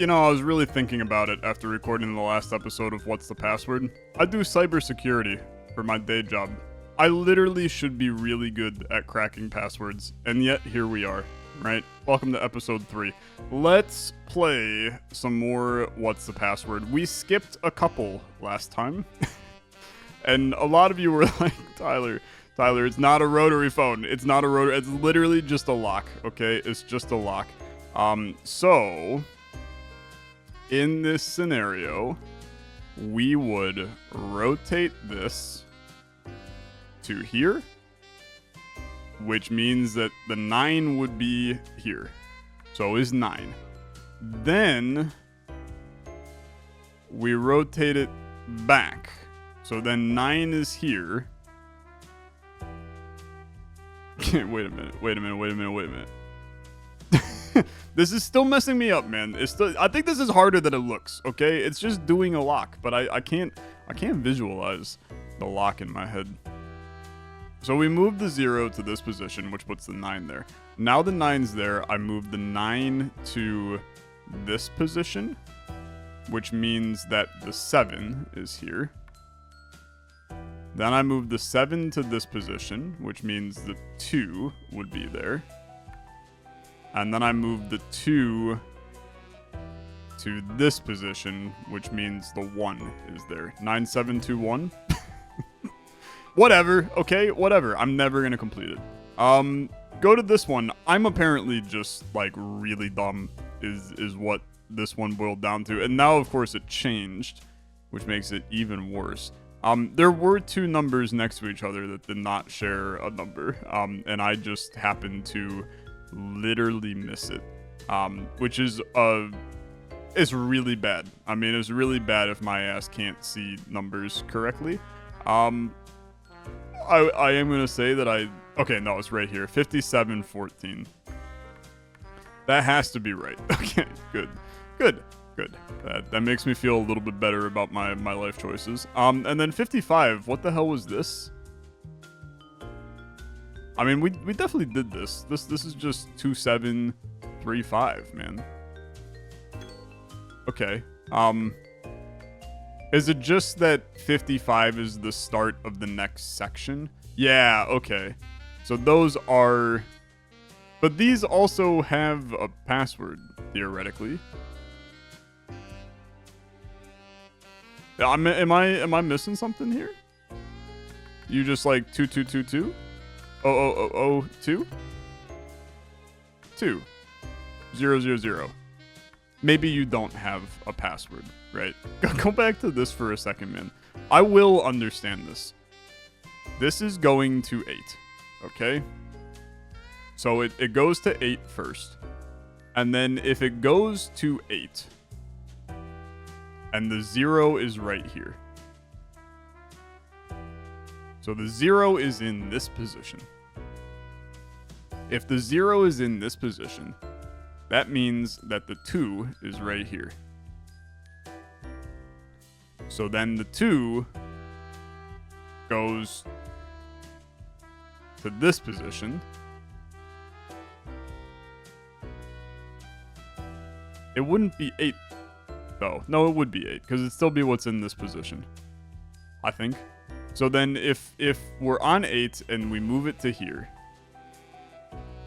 You know, I was really thinking about it after recording the last episode of What's the Password. I do cybersecurity for my day job. I literally should be really good at cracking passwords, and yet here we are, right? Welcome to episode 3. Let's play some more What's the Password. We skipped a couple last time, and a lot of you were like, Tyler, it's not a rotary phone. It's not a rotary. It's literally just a lock, okay? It's just a lock. So in this scenario, we would rotate this to here, which means that the 9 would be here. So is 9. Then we rotate it back. So then 9 is here. Wait a minute. This is still messing me up, man. I think this is harder than it looks, okay? It's just doing a lock, but I can't visualize the lock in my head. So we move the 0 to this position, which puts the 9 there. Now the 9's there, I move the 9 to this position, which means that the 7 is here. Then I move the 7 to this position, which means the 2 would be there. And then I move the 2 to this position, which means the 1 is there. 9, 7, 2, 1. Whatever, okay? Whatever. I'm never going to complete it. Go to this one. I'm apparently just, like, really dumb is what this one boiled down to. And now, of course, it changed, which makes it even worse. There were 2 numbers next to each other that did not share a number. And I just happened to literally miss it, which is it's really bad. I mean, it's really bad if my ass can't see numbers correctly. I am gonna say that okay, no, it's right here, 5714. That has to be right. Okay, good. That makes me feel a little bit better about my life choices. And then 55. What the hell was this? I mean, we definitely did this. This is just 2735, man. Okay. Is it just that 55 is the start of the next section? Yeah, okay. So those are... But these also have a password, theoretically. Am I missing something here? You just like 2222? 00002? 2 000. Maybe you don't have a password, right? Go back to this for a second, man. I will understand this. This is going to 8, okay? So it goes to 8 first. And then if it goes to 8, and the 0 is right here. So the 0 is in this position. If the 0 is in this position, that means that the 2 is right here. So then the 2 goes to this position. It wouldn't be 8, though. No, it would be 8, because it'd still be what's in this position, I think. So then if we're on 8 and we move it to here...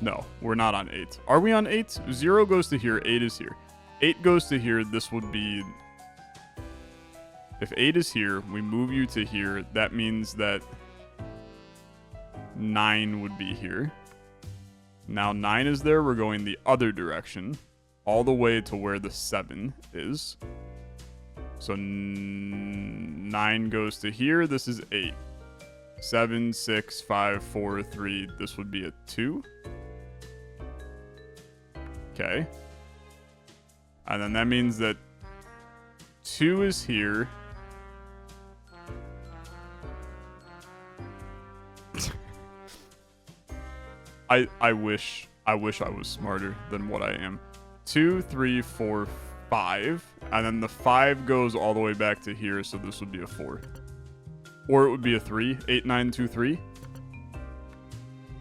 No, we're not on 8. Are we on 8? 0 goes to here, 8 is here. 8 goes to here, this would be... If 8 is here, we move you to here, that means that 9 would be here. Now 9 is there, we're going the other direction, all the way to where the 7 is. So 9 goes to here, this is 8. 7, 6, 5, 4, 3, this would be a 2. Okay. And then that means that 2 is here. I wish I was smarter than what I am. 2, 3, 4, 5. And then the 5 goes all the way back to here, so this would be a 4. Or it would be a 3. 8, 9, 2, 3.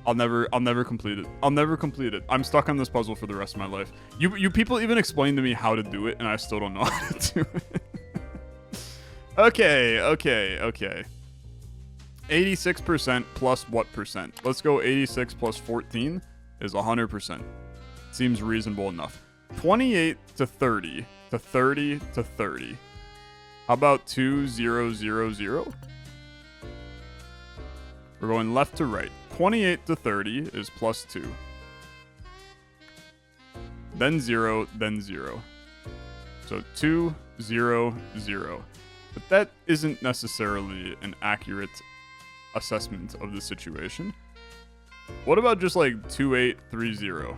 I'll never complete it. I'll never complete it. I'm stuck on this puzzle for the rest of my life. You people even explained to me how to do it, and I still don't know how to do it. Okay. 86% plus what percent? Let's go 86 plus 14 is 100%. Seems reasonable enough. 28 to 30 to 30 to 30. How about 2, 0, 0, 0? We're going left to right. 28 to 30 is plus 2. Then 0, then 0. So 2, 0, 0. But that isn't necessarily an accurate assessment of the situation. What about just like 2, 8, 3, 0?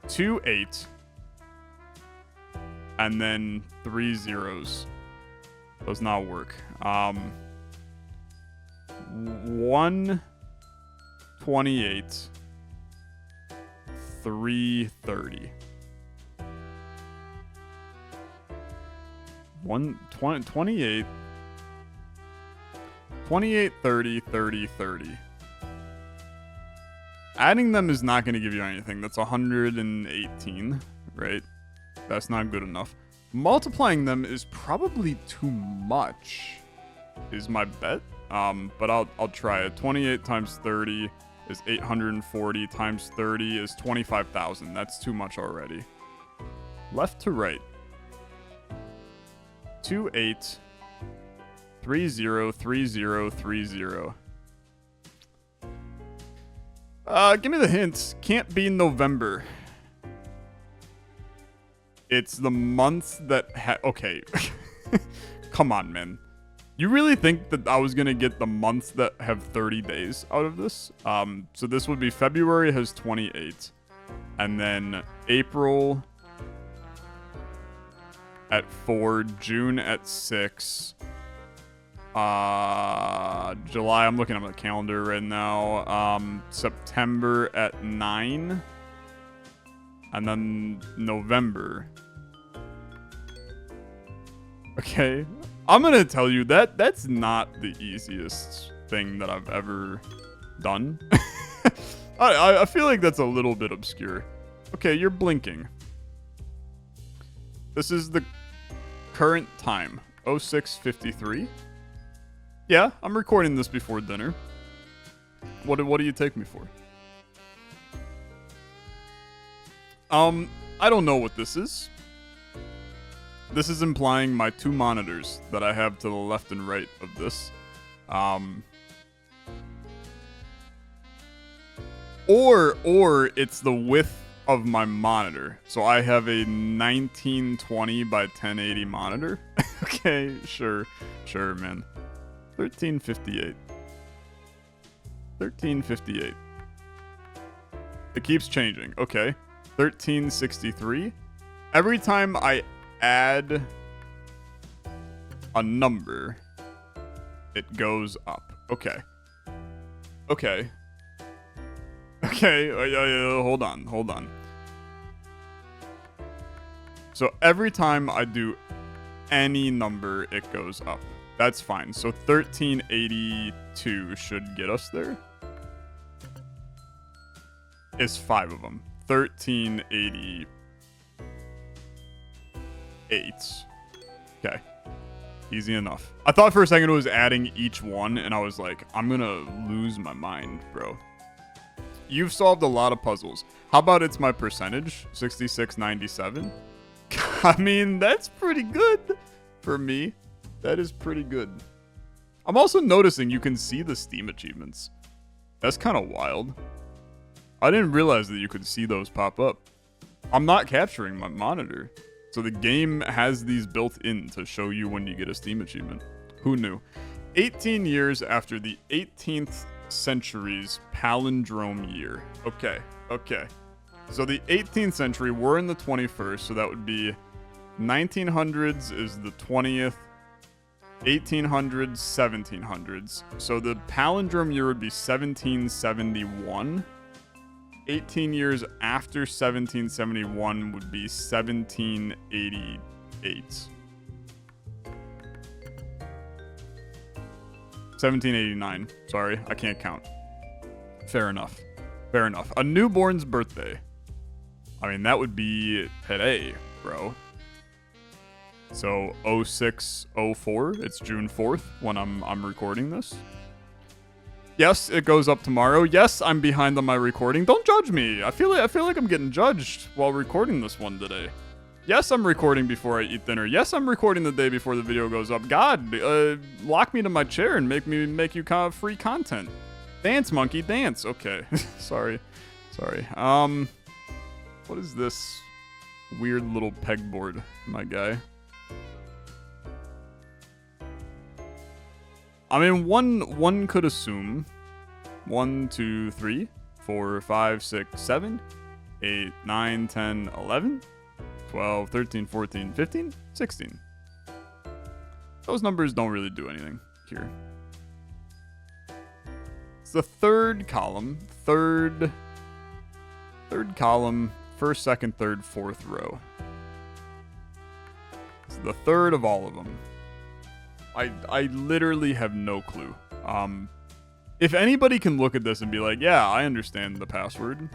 2, 8. And then 3 zeros. Does not work. 1, 28, 3, 30. 28, 30, 30, 30. Adding them is not going to give you anything. That's 118, right? That's not good enough. Multiplying them is probably too much, is my bet. But I'll try it. 28 times 30 is 840 times 30 is 25,000. That's too much already. Left to right. 2, 8, 3, 0, 3, 0, 3, 0. Give me the hints. Can't be November. It's the month that okay. Come on, man. You really think that I was going to get the months that have 30 days out of this? So this would be February has 28. And then April at 4. June at 6. July, I'm looking at my calendar right now. September at 9. And then November. Okay. I'm going to tell you that that's not the easiest thing that I've ever done. I feel like that's a little bit obscure. Okay, you're blinking. This is the current time. 06:53. Yeah, I'm recording this before dinner. What do you take me for? I don't know what this is. This is implying my 2 monitors that I have to the left and right of this. Or it's the width of my monitor. So I have a 1920 by 1080 monitor. Okay, sure, man. 1358. 1358. It keeps changing. Okay. 1363. Every time I add a number, it goes up. Okay. Okay. Hold on. So every time I do any number, it goes up. That's fine. So 1382 should get us there. Is 5 of them. 1388. Okay. Easy enough. I thought for a second it was adding each one, and I was like, I'm gonna lose my mind, bro. You've solved a lot of puzzles. How about it's my percentage? 6697. I mean, that's pretty good for me. That is pretty good. I'm also noticing you can see the Steam achievements. That's kind of wild. I didn't realize that you could see those pop up. I'm not capturing my monitor. So the game has these built in to show you when you get a Steam achievement. Who knew? 18 years after the 18th century's palindrome year. Okay. So the 18th century, we're in the 21st, so that would be 1900s is the 20th, 1800s, 1700s. So the palindrome year would be 1771. 18 years after 1771 would be 1788. 1789. Sorry, I can't count. Fair enough. Fair enough. A newborn's birthday. I mean, that would be today, bro. So 0604. It's June 4th when I'm recording this. Yes, it goes up tomorrow. Yes, I'm behind on my recording. Don't judge me. I feel like I'm getting judged while recording this one today. Yes, I'm recording before I eat dinner. Yes, I'm recording the day before the video goes up. God, lock me to my chair and make you free content. Dance, monkey, dance. Okay. Sorry. What is this weird little pegboard, my guy? I mean, one could assume 1, 2, 3, 4, 5, 6, 7, 8, 9, 10, 11, 12, 13, 14, 15, 16. Those numbers don't really do anything here. It's the third column, third column, first, second, third, fourth row. It's the third of all of them. I literally have no clue. If anybody can look at this and be like, yeah, I understand the password,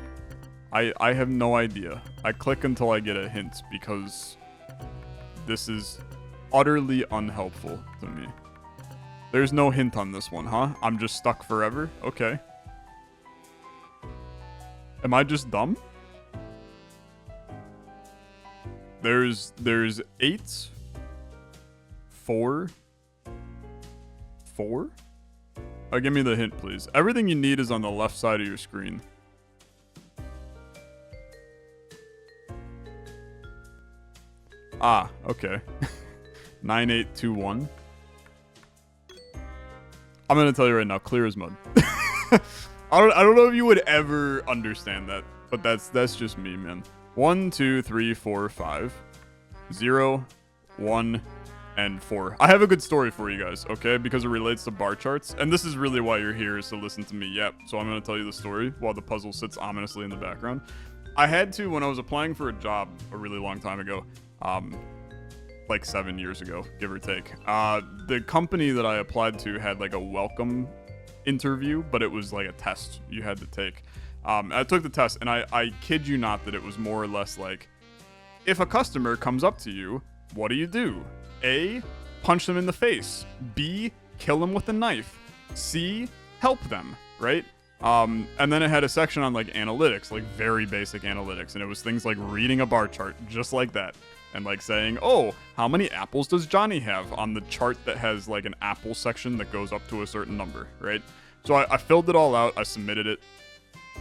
I have no idea. I click until I get a hint because this is utterly unhelpful to me. There's no hint on this one, huh? I'm just stuck forever? Okay. Am I just dumb? There's 8, 4, 4? Oh, give me the hint, please. Everything you need is on the left side of your screen. Ah, okay. 9821. I'm gonna tell you right now, clear as mud. I don't know if you would ever understand that, but that's just me, man. 1, 2, 3, 4, 5, 0, 1, and 4. I have a good story for you guys, okay? Because it relates to bar charts, and this is really why you're here, is to listen to me. Yep. So I'm gonna tell you the story while the puzzle sits ominously in the background. I had to, when I was applying for a job a really long time ago, like 7 years ago, give or take. The company that I applied to had like a welcome interview, but it was like a test you had to take. I took the test, and I kid you not that it was more or less like, if a customer comes up to you, what do? A, punch them in the face. B, kill them with a knife. C, help them, right? And then it had a section on like analytics, like very basic analytics, and it was things like reading a bar chart, just like that. And like saying, oh, how many apples does Johnny have on the chart that has like an apple section that goes up to a certain number, right? So I filled it all out, I submitted it,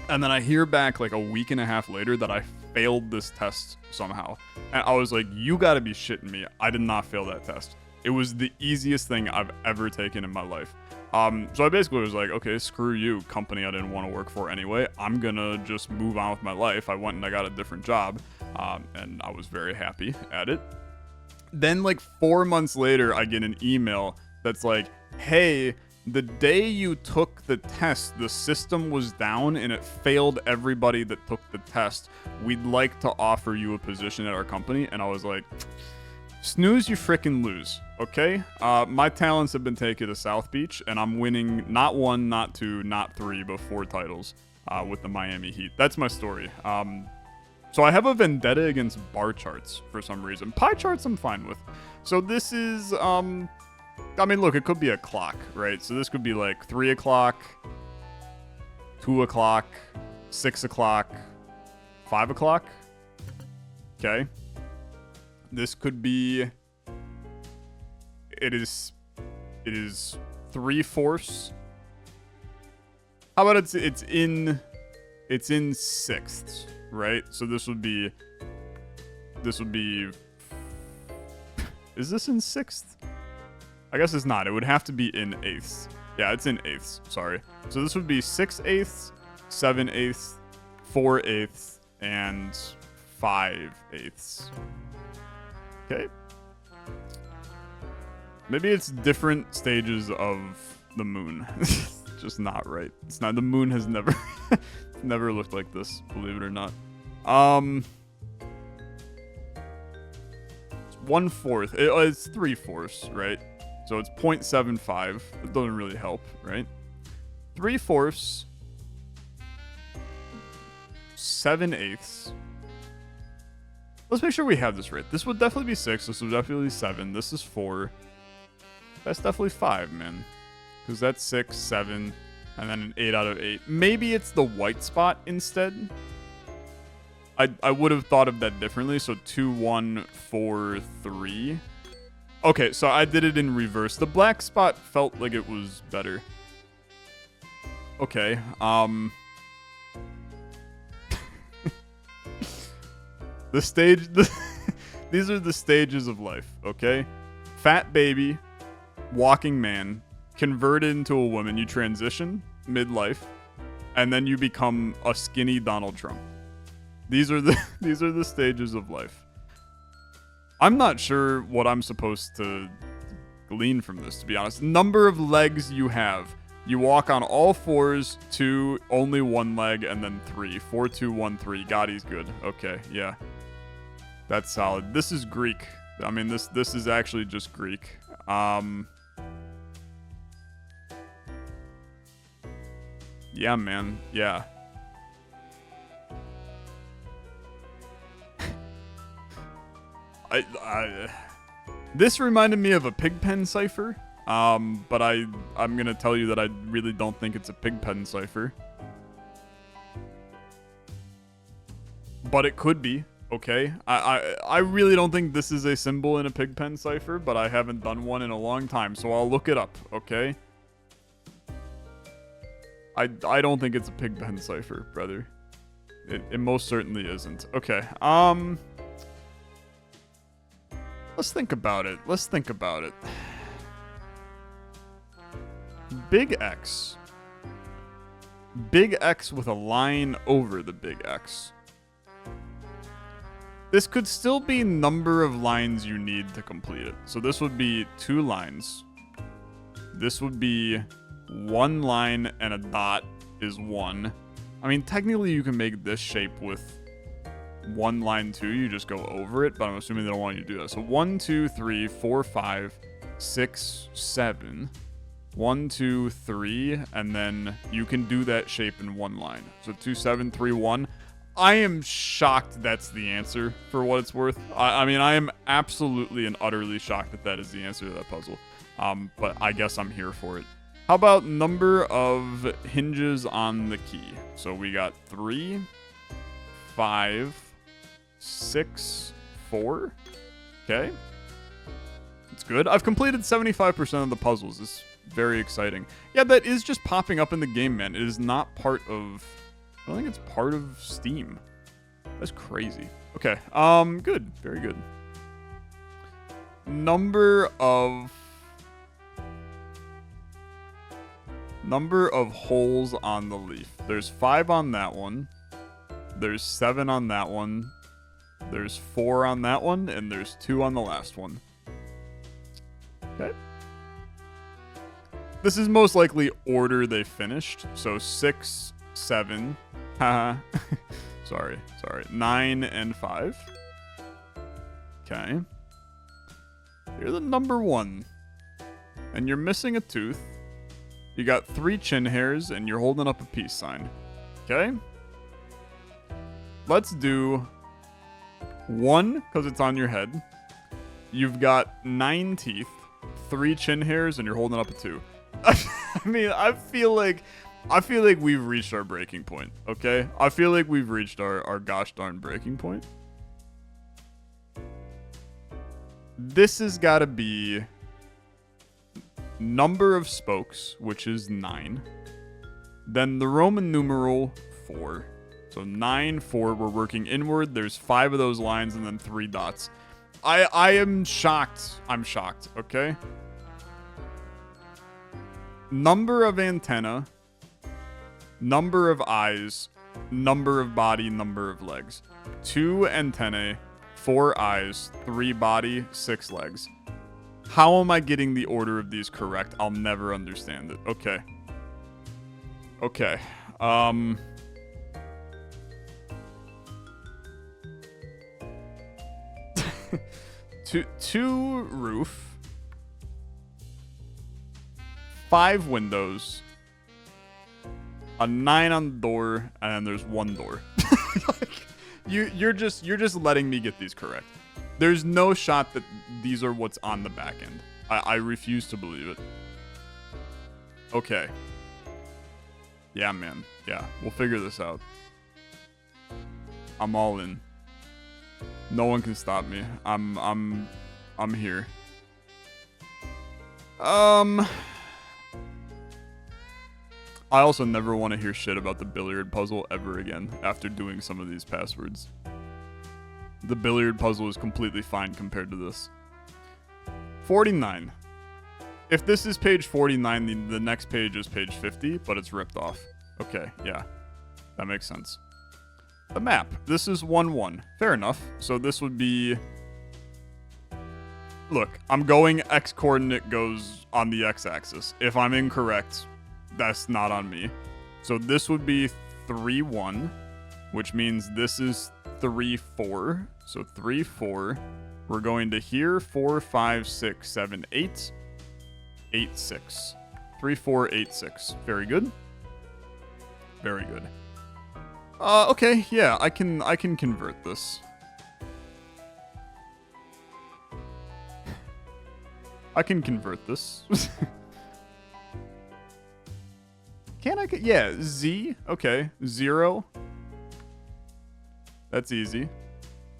and then I hear back like a week and a half later that I failed this test somehow. And I was like, you gotta be shitting me. I did not fail that test. It was the easiest thing I've ever taken in my life. So I basically was like, okay, screw you, company I didn't want to work for anyway. I'm gonna just move on with my life. I went and I got a different job, and I was very happy at it. Then like 4 months later, I get an email that's like, hey, the day you took the test, the system was down and it failed everybody that took the test. We'd like to offer you a position at our company. And I was like, snooze, you frickin' lose, okay? My talents have been taken to South Beach, and I'm winning not 1, not 2, not 3, but 4 titles with the Miami Heat. That's my story. So I have a vendetta against bar charts for some reason. Pie charts I'm fine with. So this is, I mean, look, it could be a clock, right? So this could be like 3 o'clock, 2 o'clock, 6 o'clock, 5 o'clock. Okay. This could be, it is 3/4. How about it's in sixths, right? So this would be, is this in sixth? I guess it's not. It would have to be in eighths. Yeah, it's in eighths. Sorry. So this would be 6/8, 7/8, 4/8, and 5/8. Okay. Maybe it's different stages of the moon. Just not right. It's not. The moon has never never looked like this, believe it or not. It's 1/4. It's 3/4, right? So it's 0.75. It doesn't really help, right? 3/4, 7/8. Let's make sure we have this right. This would definitely be 6. This would definitely be 7. This is 4. That's definitely 5, man. Because that's 6, 7, and then an 8 out of 8. Maybe it's the white spot instead. I would have thought of that differently. So 2, 1, 4, 3. Okay, so I did it in reverse. The black spot felt like it was better. Okay, the stage, these are the stages of life, okay? Fat baby, walking man, converted into a woman, you transition midlife, and then you become a skinny Donald Trump. These are the stages of life. I'm not sure what I'm supposed to glean from this, to be honest. Number of legs you have. You walk on all fours, 2, only 1 leg, and then 3. 4, 2, 1, 3. God, he's good. Okay, yeah. That's solid. This is Greek. I mean, this is actually just Greek. Yeah, man. Yeah. This reminded me of a Pigpen cipher. But I'm gonna tell you that I really don't think it's a Pigpen cipher. But it could be, okay? I really don't think this is a symbol in a Pigpen cipher, but I haven't done one in a long time, so I'll look it up, okay? I don't think it's a Pigpen cipher, brother. It most certainly isn't. Okay, let's think about it. Let's think about it. Big X. Big X with a line over the big X. This could still be number of lines you need to complete it. So this would be 2 lines. This would be 1 line and a dot is 1. I mean, technically you can make this shape with 1 line too. You just go over it, but I'm assuming they don't want you to do that. So 1, 2, 3, 4, 5, 6, 7. 1, 2, 3, and then you can do that shape in 1 line. So 2, 7, 3, 1. I am shocked that's the answer for what it's worth. I mean, I am absolutely and utterly shocked that that is the answer to that puzzle. But I guess I'm here for it. How about number of hinges on the key? So we got 3, 5, 6, 4. Okay. It's good. I've completed 75% of the puzzles. It's very exciting. Yeah, that is just popping up in the game, man. It is not part of... I don't think it's part of Steam. That's crazy. Okay, good. Very good. Number of holes on the leaf. There's 5 on that one. There's 7 on that one. There's 4 on that one. And there's 2 on the last one. Okay. This is most likely order they finished. So 6, 7. Haha. sorry. 9 and 5. Okay. You're the number 1. And you're missing a tooth. You got 3 chin hairs and you're holding up a peace sign. Okay? Let's do 1 because it's on your head. You've got 9 teeth, 3 chin hairs, and you're holding up a 2. I mean, I feel like we've reached our breaking point, okay? I feel like we've reached our gosh darn breaking point. This has got to be number of spokes, which is 9. Then the Roman numeral 4. So 9, 4, we're working inward. There's 5 of those lines and then 3 dots. I am shocked. I'm shocked, okay? Number of antenna, number of eyes, number of body, number of legs. 2 antennae, 4 eyes, 3 body, 6 legs. How am I getting the order of these correct? I'll never understand it. Okay. Okay. Two roof. 5 windows, a 9 on the door, and then there's 1 door. You're just letting me get these correct. There's no shot that these are what's on the back end. I refuse to believe it. Okay. Yeah, man. Yeah, we'll figure this out. I'm all in. No one can stop me. I'm here. I also never want to hear shit about the billiard puzzle ever again after doing some of these passwords. The billiard puzzle is completely fine compared to this. 49. If this is page 49, the next page is page 50, but it's ripped off. Okay, yeah. That makes sense. The map. This is 1-1. Fair enough. So this would be... Look, I'm going X coordinate goes on the X axis. If I'm incorrect, that's not on me. So this would be 3-1, which means this is 3-4. So 3-4. We're going to here, 4, 5, 6, 7, 8. 8, 6. 3, 4, 8, 6. Very good. Very good. Okay, yeah, I can convert this. I can convert this. Can I? Yeah, Z. Okay, 0. That's easy.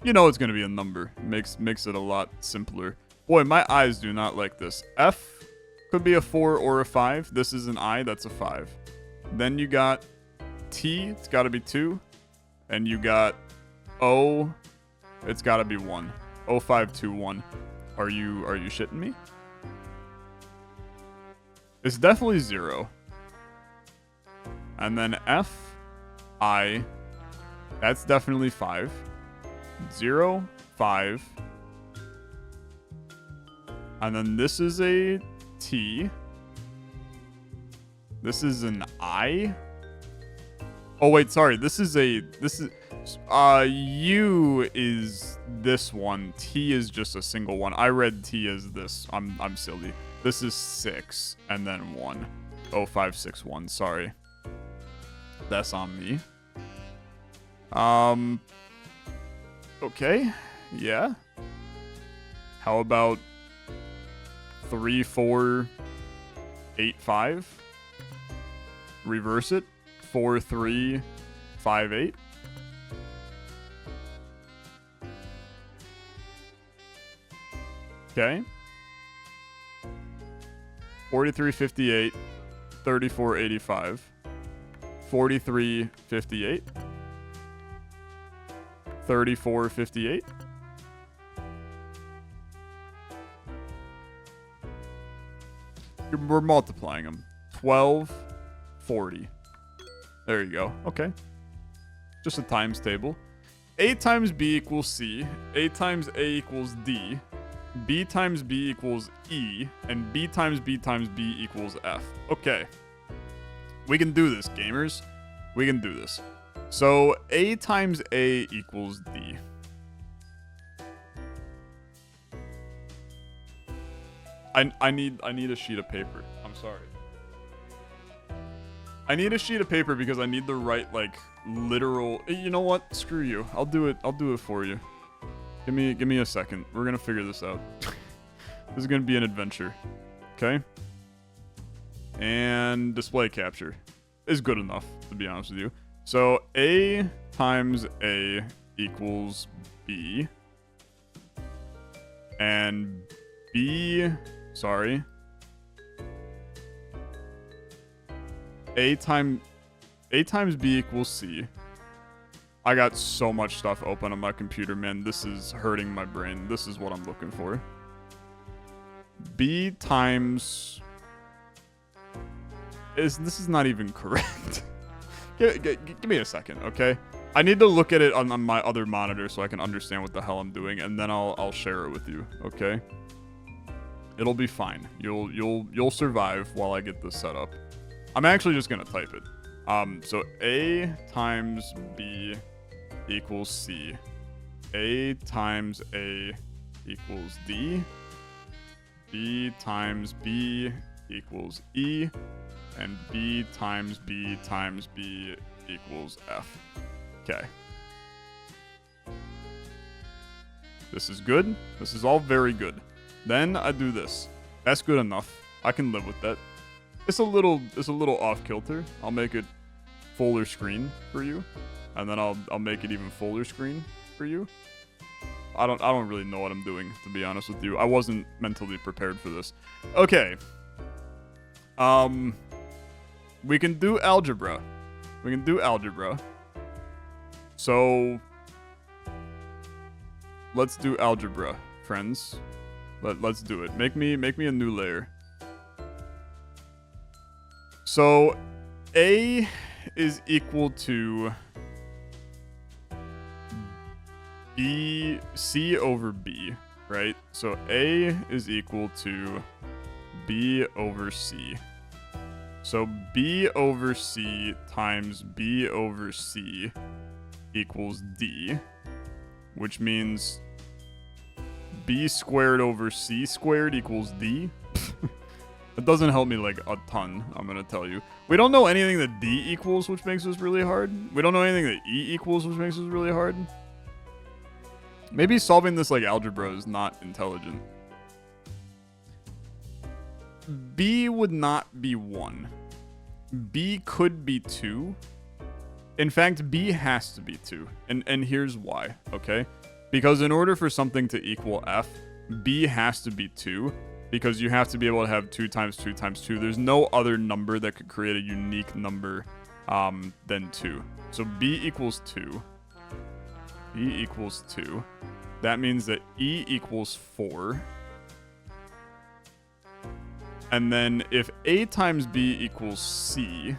You know it's gonna be a number. Makes it a lot simpler. Boy, my eyes do not like this. F could be a 4 or a 5. This is an I. That's a 5. Then you got T. It's got to be 2. And you got O. It's got to be 1. 0521. Are you shitting me? It's definitely 0. And then F, I, that's definitely 5. 0, 5. And then this is a T. This is an I. Oh wait, sorry. This is U is this one. T is just a single one. I read T as this. I'm silly. This is 6 and then 1. 0561. Sorry. That's on me. Okay. Yeah. How about 3, 4, 8, 5? Reverse it. 4, 3, 5, 8. Okay. 43, 58. 34, 85. 43, 58. 34, 58. We're multiplying them. 12, 40. There you go. Okay. Just a times table. A times B equals C. A times A equals D. B times B equals E. And B times B times B equals F. Okay. We can do this, gamers. We can do this. So A times A equals D. I need a sheet of paper. I'm sorry. I need a sheet of paper because I need the right, like, literal... You know what? Screw you. I'll do it for you. Give me a second. We're gonna figure this out. This is gonna be an adventure. Okay? And display capture is good enough, to be honest with you. So A times A equals B. And B... Sorry. A times B equals C. I got so much stuff open on my computer, man. This is hurting my brain. This is what I'm looking for. B times... This is not even correct. Give me a second, okay? I need to look at it on my other monitor so I can understand what the hell I'm doing, and then I'll share it with you, okay? It'll be fine. You'll survive while I get this set up. I'm actually just gonna type it. So A times B equals C. A times A equals D. B times B equals E, and B times B times B equals F. Okay. This is good. This is all very good. Then I do this. That's good enough. I can live with that. It's a little off kilter. I'll make it fuller screen for you, and then I'll make it even fuller screen for you. I don't really know what I'm doing, to be honest with you. I wasn't mentally prepared for this. Okay. We can do algebra. So let's do algebra, friends. Let's do it. Make me a new layer. So A is equal to C over B, right? So A is equal to B over C. So B over C times B over C equals D, which means B squared over C squared equals D. It doesn't help me like a ton, I'm gonna tell you. We don't know anything that D equals, which makes this really hard. We don't know anything that E equals, which makes this really hard. Maybe solving this like algebra is not intelligent. B would not be 1. B could be 2. In fact, B has to be 2. And here's why, okay? Because in order for something to equal F, B has to be 2. Because you have to be able to have 2 times 2 times 2. There's no other number that could create a unique number than 2. So B equals 2. E equals 2. That means that E equals 4. And then if A times B equals C,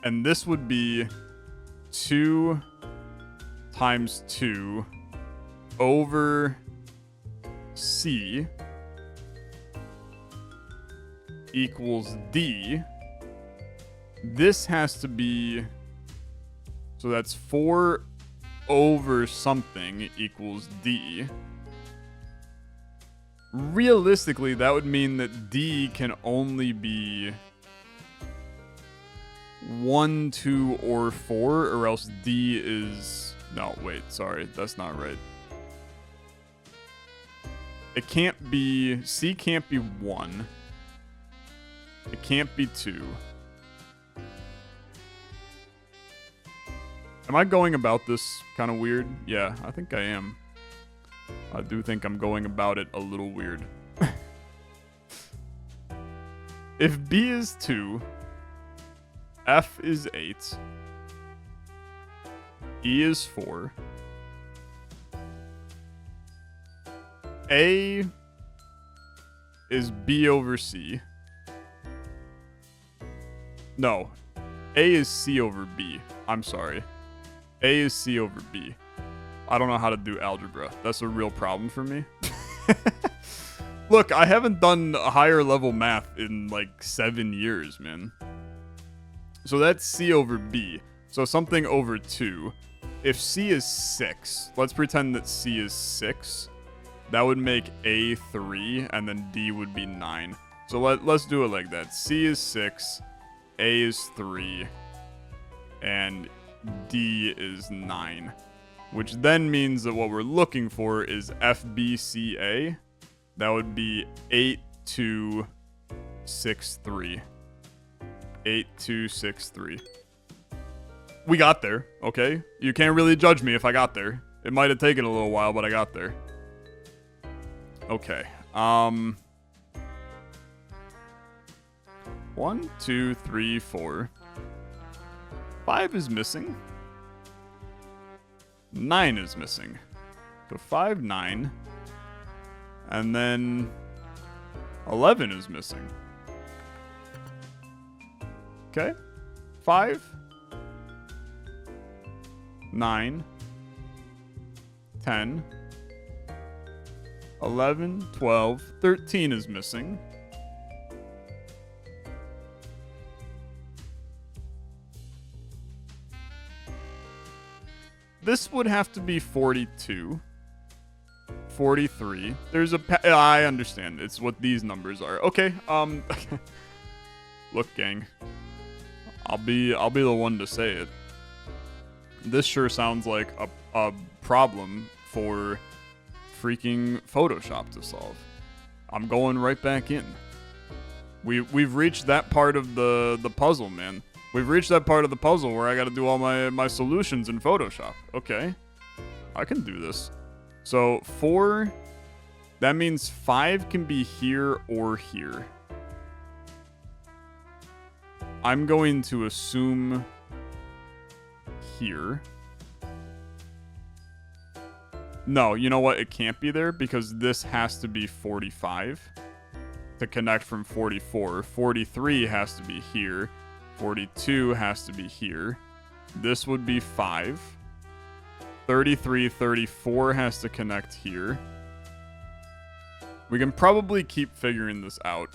and this would be 2 times 2 over C equals D, this has to be, so that's 4 over something equals D. Realistically, that would mean that D can only be 1, 2, or 4, or else D is... No, wait, sorry, that's not right. It can't be... C can't be 1. It can't be 2. Am I going about this kind of weird? Yeah, I think I am. I do think I'm going about it a little weird. If B is 2, F is 8, E is 4, A is B over C. No, A is C over B. I'm sorry. A is C over B. I don't know how to do algebra. That's a real problem for me. Look, I haven't done higher level math in like 7 years, man. So that's C over B. So something over 2. If C is 6, let's pretend that C is 6. That would make A 3, and then D would be 9. So let's do it like that. C is 6, A is 3, and D is 9. Which then means that what we're looking for is FBCA. That would be 8263. 8263. We got there, okay? You can't really judge me if I got there. It might have taken a little while, but I got there. Okay. 1, 2, 3, 4. 5 is missing. 9 is missing. So 5, 9. And then 11 is missing. Okay. 5, 9, 10, 11, 12, 13 is missing. This would have to be 42. 43. There's a I understand. It's what these numbers are. Okay. Look, gang. I'll be the one to say it. This sure sounds like a problem for freaking Photoshop to solve. I'm going right back in. We've reached that part of the puzzle, man. We've reached that part of the puzzle where I got to do all my solutions in Photoshop. Okay. I can do this. So 4, that means 5 can be here or here. I'm going to assume here. No, you know what? It can't be there because this has to be 45 to connect from 44. 43 has to be here. 42 has to be here. This would be 5. 33, 34 has to connect here. We can probably keep figuring this out.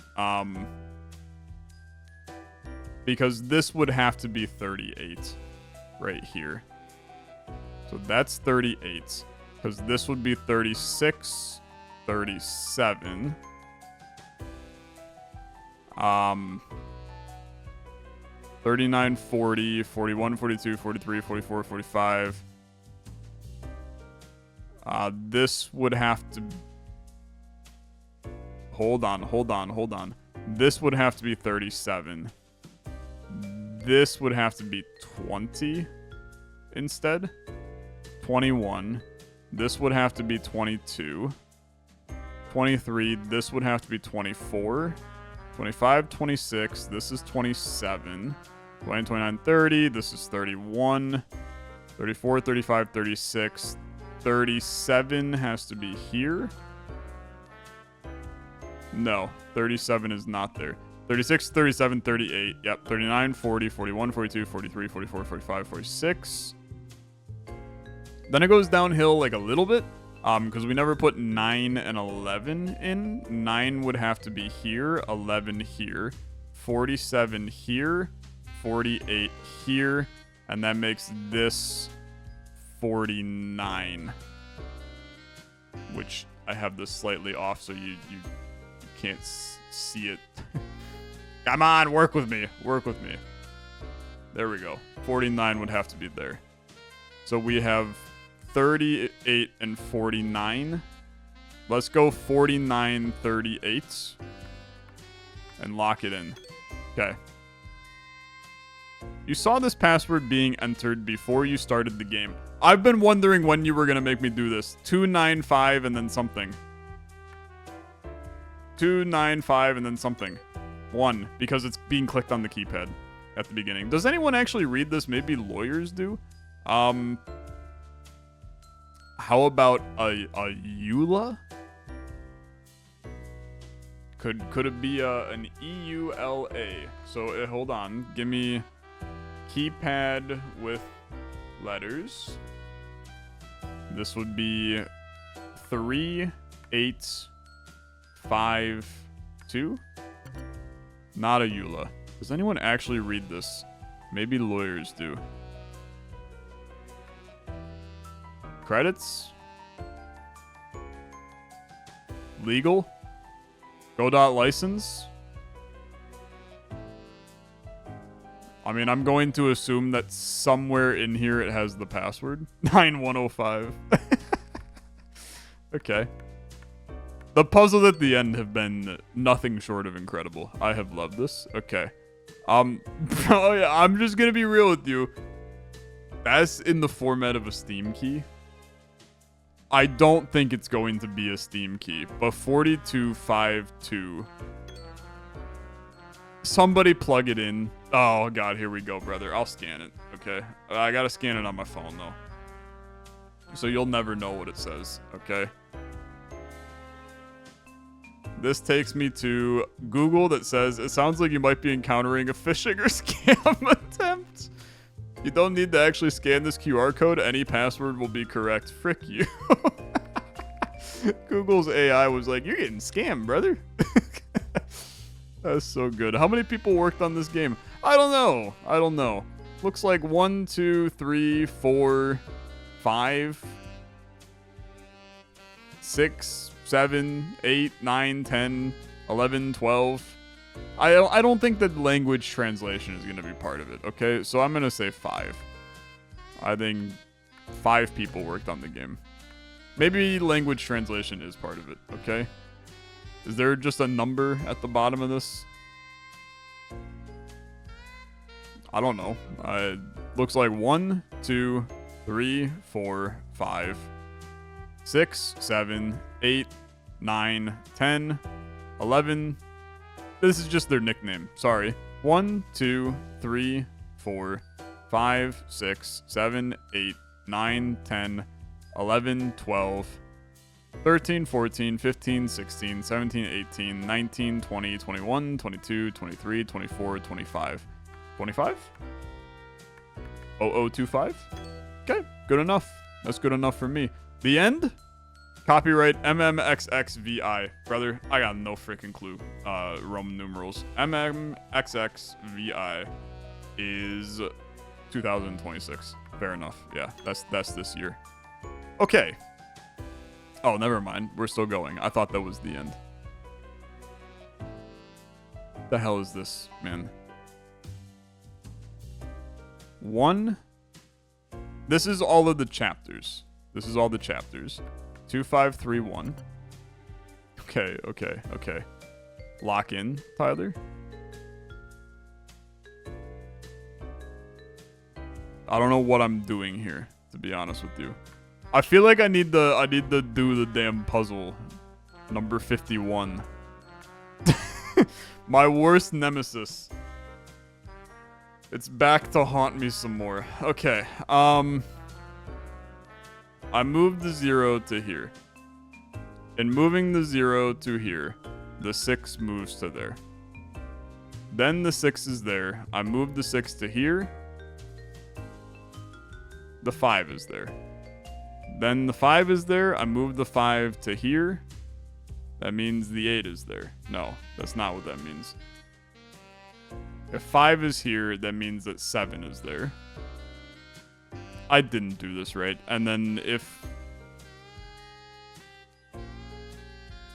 Because this would have to be 38 right here. So that's 38. Because this would be 36, 37. 39, 40, 41, 42, 43, 44, 45. This would have to... Hold on. This would have to be 37. This would have to be 20 instead. 21. This would have to be 22. 23. This would have to be 24. 25, 26. This is 27. 20, 29, 30. This is 31. 34, 35, 36. 37 has to be here. No, 37 is not there. 36, 37, 38. Yep, 39, 40, 41, 42, 43, 44, 45, 46. Then it goes downhill like a little bit. Because we never put 9 and 11 in. 9 would have to be here. 11 here. 47 here. 48 here. And that makes this 49. Which I have this slightly off so you can't see it. Come on, work with me. Work with me. There we go. 49 would have to be there. So we have 38 and 49. Let's go 49, 38. And lock it in. Okay. You saw this password being entered before you started the game. I've been wondering when you were going to make me do this. 295 and then something. 295 and then something. 1, because it's being clicked on the keypad at the beginning. Does anyone actually read this? Maybe lawyers do? How about a EULA? Could it be an EULA? So hold on, give me keypad with letters. This would be 3, 8, 5, 2. Not a EULA. Does anyone actually read this? Maybe lawyers do. Credits? Legal? Go.license? I mean, I'm going to assume that somewhere in here it has the password. 9105. Okay. The puzzles at the end have been nothing short of incredible. I have loved this. Okay. Oh yeah, I'm just gonna be real with you. That's in the format of a Steam key. I don't think it's going to be a Steam key, but 4252. Somebody plug it in. Oh god, here we go, brother. I'll scan it, okay? I gotta scan it on my phone, though. So you'll never know what it says, okay? This takes me to Google that says, it sounds like you might be encountering a phishing or scam attempt. You don't need to actually scan this QR code. Any password will be correct. Frick you. Google's AI was like, you're getting scammed, brother. That's so good. How many people worked on this game? I don't know. Looks like 1, 2, 3, 4, 5. 6, 7, 8, 9, 10, 11, 12. I don't think that language translation is going to be part of it, okay? So I'm going to say 5. I think 5 people worked on the game. Maybe language translation is part of it, okay? Is there just a number at the bottom of this? I don't know. Looks like 1, 2, 3, 4, 5, 6, 7, 8, 9, 10, 11. This is just their nickname. Sorry. 1, 2, 3, 4, 5, 6, 7, 8, 9, 10, 11, 12, 13, 14, 15, 16, 17, 18, 19, 20, 21, 22, 23, 24, 25. 25? 0025? Okay, good enough. That's good enough for me. The end? Copyright MMXXVI. Brother, I got no freaking clue. Roman numerals. MMXXVI is 2026. Fair enough. Yeah, that's this year. Okay. Oh, never mind. We're still going. I thought that was the end. The hell is this, man? 1. This is all of the chapters. This is all the chapters. 2531. Okay. Lock in, Tyler. I don't know what I'm doing here, to be honest with you. I feel like I need to do the damn puzzle. Number 51. My worst nemesis. It's back to haunt me some more. Okay. I moved the 0 to here. In moving the 0 to here, the 6 moves to there. Then the 6 is there. I moved the 6 to here. The 5 is there. Then the 5 is there. I moved the 5 to here. That means the 8 is there. No, that's not what that means. If 5 is here, that means that 7 is there. I didn't do this right. And then if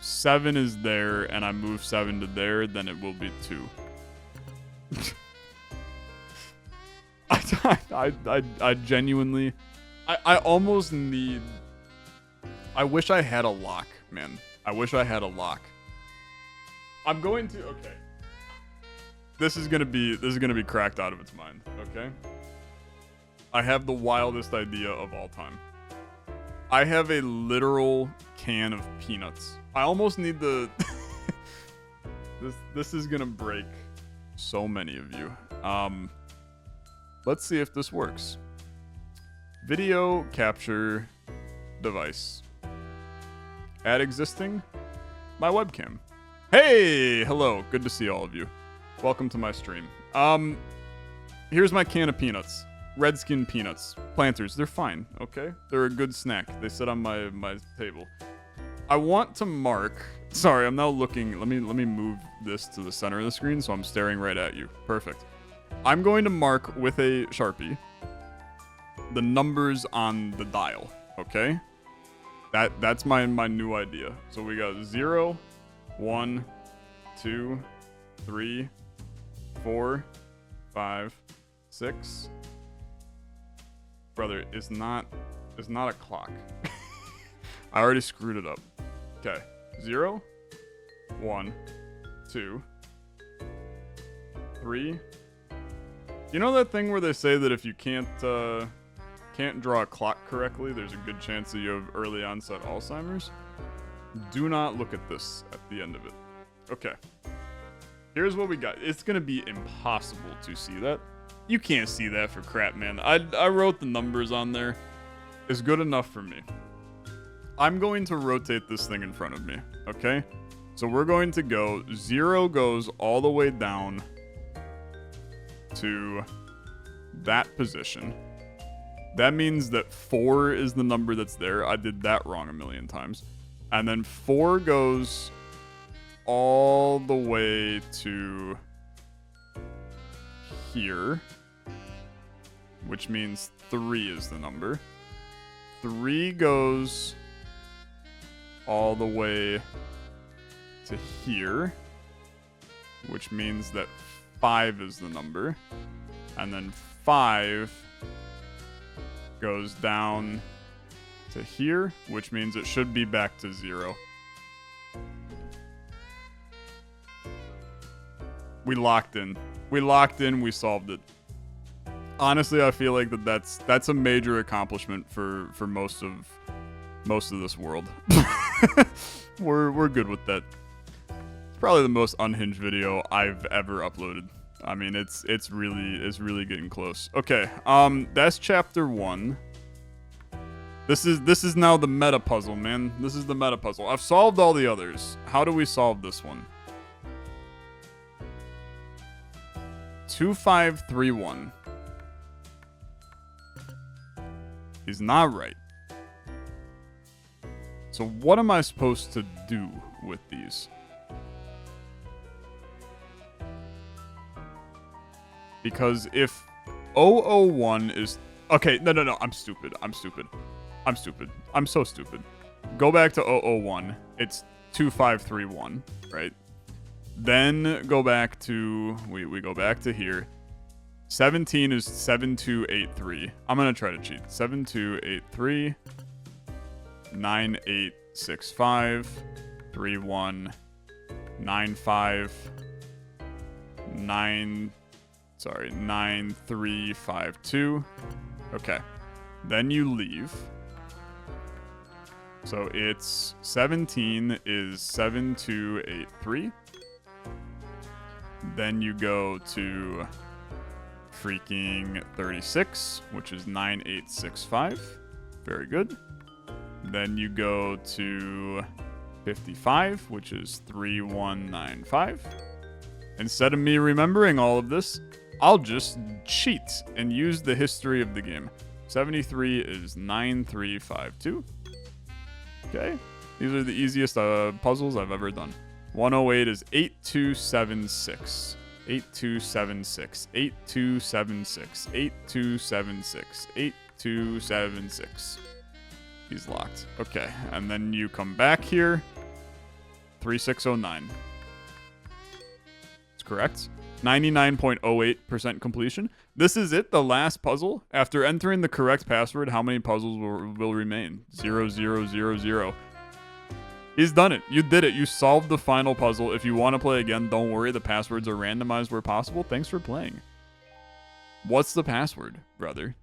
7 is there and I move 7 to there, then it will be 2. I genuinely... I almost need... I wish I had a lock, man. I wish I had a lock. I'm going to... Okay. This is gonna be cracked out of its mind, okay? I have the wildest idea of all time. I have a literal can of peanuts. I almost need the... This is gonna break so many of you. Let's see if this works. Video capture device. Add existing. My webcam. Hey! Hello. Good to see all of you. Welcome to my stream. Here's my can of peanuts. Redskin peanuts. Planters. They're fine, okay? They're a good snack. They sit on my table. I want to mark... Sorry, I'm now looking... Let me move this to the center of the screen so I'm staring right at you. Perfect. I'm going to mark with a Sharpie the numbers on the dial, okay? That's my new idea. So we got 0, 1, 2, 3, 4, 5, 6. Brother, it's not a clock. I already screwed it up. Okay. 0, 1, 2, 3. You know that thing where they say that if you can't draw a clock correctly, there's a good chance that you have early onset Alzheimer's? Do not look at this at the end of it. Okay. Here's what we got. It's gonna be impossible to see that. You can't see that for crap, man. I wrote the numbers on there. It's good enough for me. I'm going to rotate this thing in front of me, okay? So we're going to go, 0 goes all the way down to that position. That means that 4 is the number that's there. I did that wrong a million times. And then 4 goes all the way to here, which means 3 is the number. 3 goes all the way to here, which means that 5 is the number. And then 5 goes down to here, which means it should be back to 0. We locked in. We solved it. Honestly, I feel like that's a major accomplishment for most of this world. We're good with that. It's probably the most unhinged video I've ever uploaded. I mean, it's really getting close. Okay, that's chapter 1. This is now the meta puzzle, man. This is the meta puzzle. I've solved all the others. How do we solve this one? 2531 is not right. So what am I supposed to do with these? Because if 001 is... Okay, no, I'm stupid. I'm so stupid. Go back to 001. It's 2531, right? Then go back to... We go back to here. 17 is 7283. I'm going to try to cheat. 7283, 9865, 3195, 9352. Okay. Then you leave. So it's 17 is 7283. Then you go to freaking 36, which is 9865. Very good. Then you go to 55, which is 3195. Instead of me remembering all of this, I'll just cheat and use the history of the game. 73 is 9352. Okay. These are the easiest puzzles I've ever done. 108 is 8276. 8276. 8276. 8276. 8276. He's locked. Okay. And then you come back here. 3609. It's correct. 99.08% completion. This is it, the last puzzle. After entering the correct password, how many puzzles will remain? 0, 0, 0, 0. He's done it. You did it. You solved the final puzzle. If you want to play again, don't worry. The passwords are randomized where possible. Thanks for playing. What's the password, brother?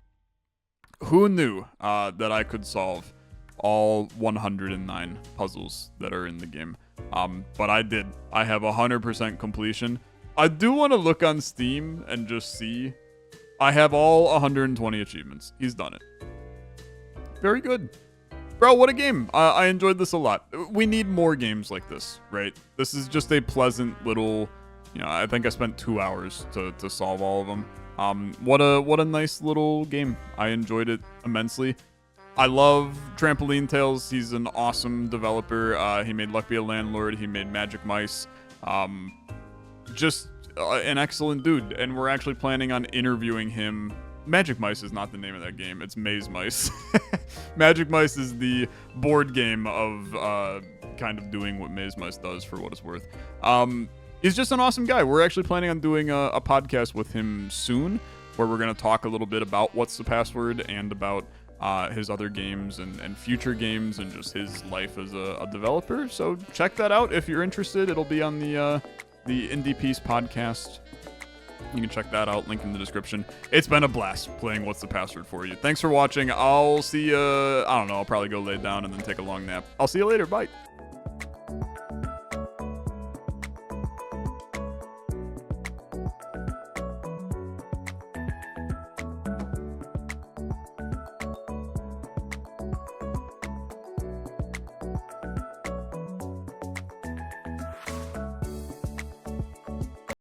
Who knew that I could solve all 109 puzzles that are in the game? But I did. I have 100% completion. I do want to look on Steam and just see. I have all 120 achievements. He's done it. Very good. Bro, what a game. I enjoyed this a lot. We need more games like this, right? This is just a pleasant little, I think I spent 2 hours to solve all of them. What a nice little game. I enjoyed it immensely. I love Trampoline Tales. He's an awesome developer. He made Luck Be a Landlord. He made Magic Mice. Just an excellent dude. And we're actually planning on interviewing him. Magic Mice is not the name of that game. It's Maze Mice. Magic Mice is the board game of kind of doing what Maze Mice does, for what it's worth. He's just an awesome guy. We're actually planning on doing a podcast with him soon, where we're going to talk a little bit about What's the Password and about his other games and future games and just his life as a developer. So check that out if you're interested. It'll be on the Indie Peace podcast. You can check that out, link in the description. It's been a blast playing What's the Password for you. Thanks for watching. I'll see you, I don't know, I'll probably go lay down and then take a long nap. I'll see you later. Bye.